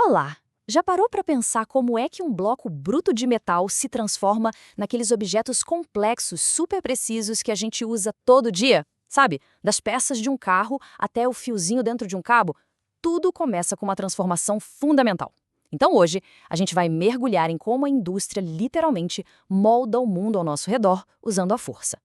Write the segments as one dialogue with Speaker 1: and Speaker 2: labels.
Speaker 1: Olá! Já parou para pensar como é que um bloco bruto de metal se transforma naqueles objetos complexos, super precisos que a gente usa todo dia? Sabe? Das peças de um carro até o fiozinho dentro de um cabo, tudo começa com uma transformação fundamental. Então hoje, a gente vai mergulhar em como a indústria literalmente molda o mundo ao nosso redor usando a força.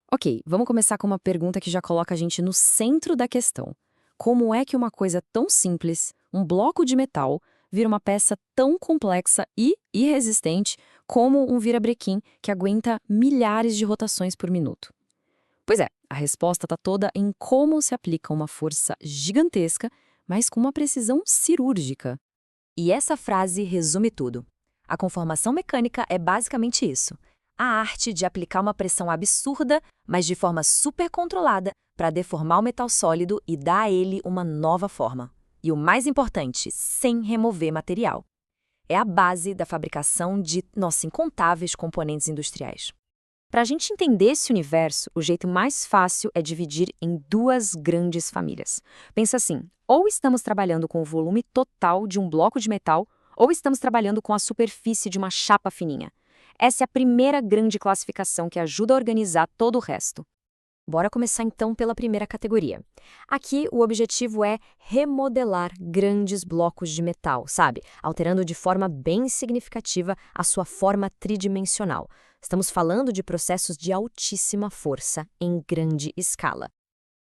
Speaker 2: Ok, vamos começar com uma pergunta que já coloca a gente no centro da questão. Como é que uma coisa tão simples, um bloco de metal, vira uma peça tão complexa e irresistente como um virabrequim que aguenta milhares de rotações por minuto? Pois é, a resposta está toda em como se aplica uma força gigantesca, mas com uma precisão cirúrgica.
Speaker 1: E essa frase resume tudo. A conformação mecânica é basicamente isso. A arte de aplicar uma pressão absurda, mas de forma super controlada, para deformar o metal sólido e dar a ele uma nova forma. E o mais importante, sem remover material. É a base da fabricação de, incontáveis componentes industriais. Para a gente entender esse universo, o jeito mais fácil é dividir em duas grandes famílias. Pensa assim, ou estamos trabalhando com o volume total de um bloco de metal, ou estamos trabalhando com a superfície de uma chapa fininha. Essa é a primeira grande classificação que ajuda a organizar todo o resto. Bora começar então pela primeira categoria. Aqui o objetivo é remodelar grandes blocos de metal, sabe? Alterando de forma bem significativa a sua forma tridimensional. Estamos falando de processos de altíssima força em grande escala.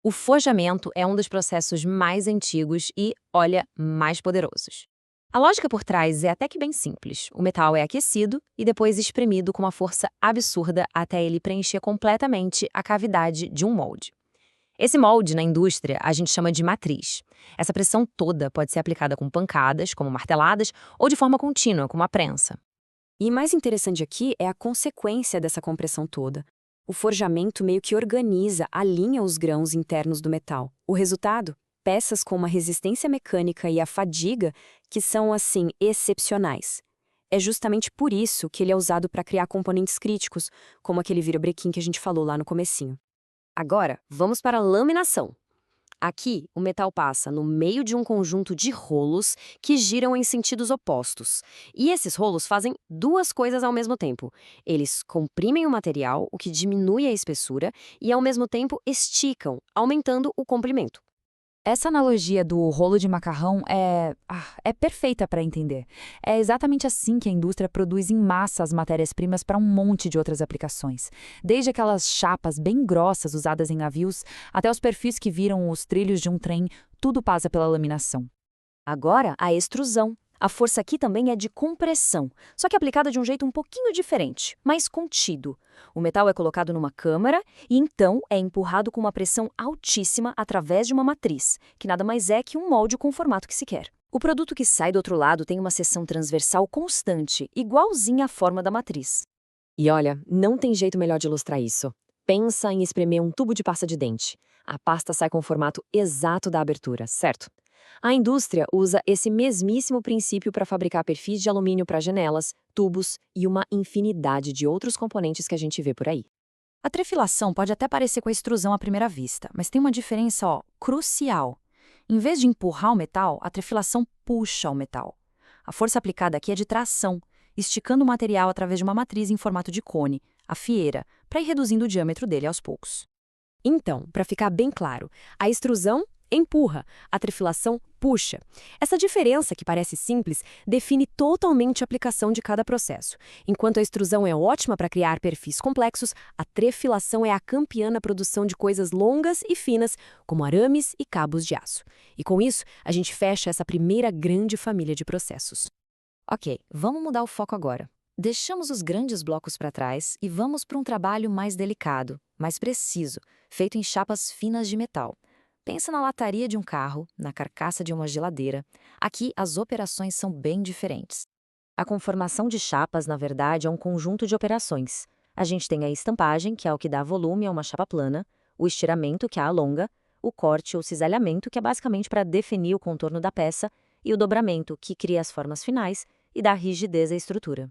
Speaker 1: O forjamento é um dos processos mais antigos e, olha, mais poderosos. A lógica por trás é até que bem simples. O metal é aquecido e depois espremido com uma força absurda até ele preencher completamente a cavidade de um molde. Esse molde, na indústria, a gente chama de matriz. Essa pressão toda pode ser aplicada com pancadas, como marteladas, ou de forma contínua, como a prensa.
Speaker 2: E mais interessante aqui é a consequência dessa compressão toda. O forjamento meio que organiza, alinha os grãos internos do metal. O resultado? Peças com uma resistência mecânica e a fadiga que são, assim, excepcionais. É justamente por isso que ele é usado para criar componentes críticos, como aquele virabrequim que a gente falou lá no comecinho.
Speaker 1: Agora, vamos para a laminação. Aqui, o metal passa no meio de um conjunto de rolos que giram em sentidos opostos. E esses rolos fazem duas coisas ao mesmo tempo. Eles comprimem o material, o que diminui a espessura, e ao mesmo tempo esticam, aumentando o comprimento.
Speaker 3: Essa analogia do rolo de macarrão é perfeita para entender. É exatamente assim que a indústria produz em massa as matérias-primas para um monte de outras aplicações. Desde aquelas chapas bem grossas usadas em navios, até os perfis que viram os trilhos de um trem, tudo passa pela laminação.
Speaker 1: Agora, a extrusão. A força aqui também é de compressão, só que aplicada de um jeito um pouquinho diferente, mais contido. O metal é colocado numa câmara e então é empurrado com uma pressão altíssima através de uma matriz, que nada mais é que um molde com o formato que se quer. O produto que sai do outro lado tem uma seção transversal constante, igualzinha à forma da matriz.
Speaker 2: E olha, não tem jeito melhor de ilustrar isso. Pensa em espremer um tubo de pasta de dente. A pasta sai com o formato exato da abertura, certo? A indústria usa esse mesmíssimo princípio para fabricar perfis de alumínio para janelas, tubos e uma infinidade de outros componentes que a gente vê por aí.
Speaker 3: A trefilação pode até parecer com a extrusão à primeira vista, mas tem uma diferença, crucial. Em vez de empurrar o metal, a trefilação puxa o metal. A força aplicada aqui é de tração, esticando o material através de uma matriz em formato de cone, a fieira, para ir reduzindo o diâmetro dele aos poucos.
Speaker 2: Então, para ficar bem claro, a extrusão empurra, a trefilação puxa. Essa diferença, que parece simples, define totalmente a aplicação de cada processo. Enquanto a extrusão é ótima para criar perfis complexos, a trefilação é a campeã na produção de coisas longas e finas, como arames e cabos de aço. E com isso, a gente fecha essa primeira grande família de processos.
Speaker 1: Ok, vamos mudar o foco agora. Deixamos os grandes blocos para trás e vamos para um trabalho mais delicado, mais preciso, feito em chapas finas de metal. Pensa na lataria de um carro, na carcaça de uma geladeira. Aqui, as operações são bem diferentes. A conformação de chapas, na verdade, é um conjunto de operações. A gente tem a estampagem, que é o que dá volume a uma chapa plana, o estiramento, que a alonga, o corte ou cisalhamento, que é basicamente para definir o contorno da peça, e o dobramento, que cria as formas finais e dá rigidez à estrutura.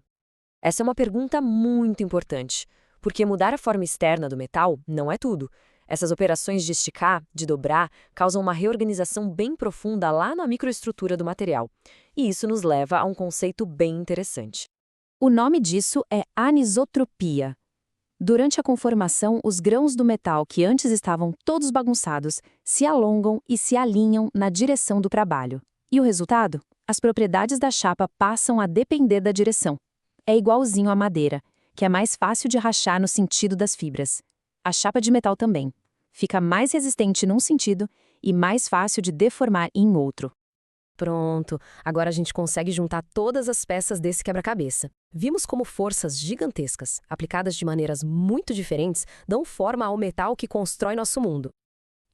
Speaker 2: Essa é uma pergunta muito importante, porque mudar a forma externa do metal não é tudo.
Speaker 1: Essas operações de esticar, de dobrar, causam uma reorganização bem profunda lá na microestrutura do material. E isso nos leva a um conceito bem interessante.
Speaker 2: O nome disso é anisotropia. Durante a conformação, os grãos do metal que antes estavam todos bagunçados se alongam e se alinham na direção do trabalho. E o resultado? As propriedades da chapa passam a depender da direção. É igualzinho à madeira, que é mais fácil de rachar no sentido das fibras. A chapa de metal também. Fica mais resistente num sentido e mais fácil de deformar em outro.
Speaker 1: Pronto, agora a gente consegue juntar todas as peças desse quebra-cabeça. Vimos como forças gigantescas, aplicadas de maneiras muito diferentes, dão forma ao metal que constrói nosso mundo.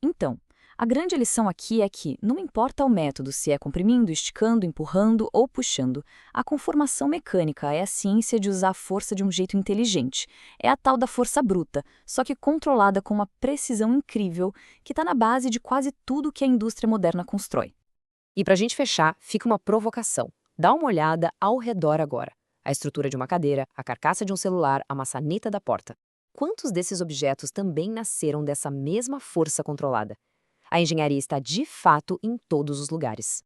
Speaker 3: Então, a grande lição aqui é que, não importa o método, se é comprimindo, esticando, empurrando ou puxando, a conformação mecânica é a ciência de usar a força de um jeito inteligente. É a tal da força bruta, só que controlada com uma precisão incrível que está na base de quase tudo que a indústria moderna constrói.
Speaker 2: E para a gente fechar, fica uma provocação. Dá uma olhada ao redor agora. A estrutura de uma cadeira, a carcaça de um celular, a maçaneta da porta. Quantos desses objetos também nasceram dessa mesma força controlada? A engenharia está de fato em todos os lugares.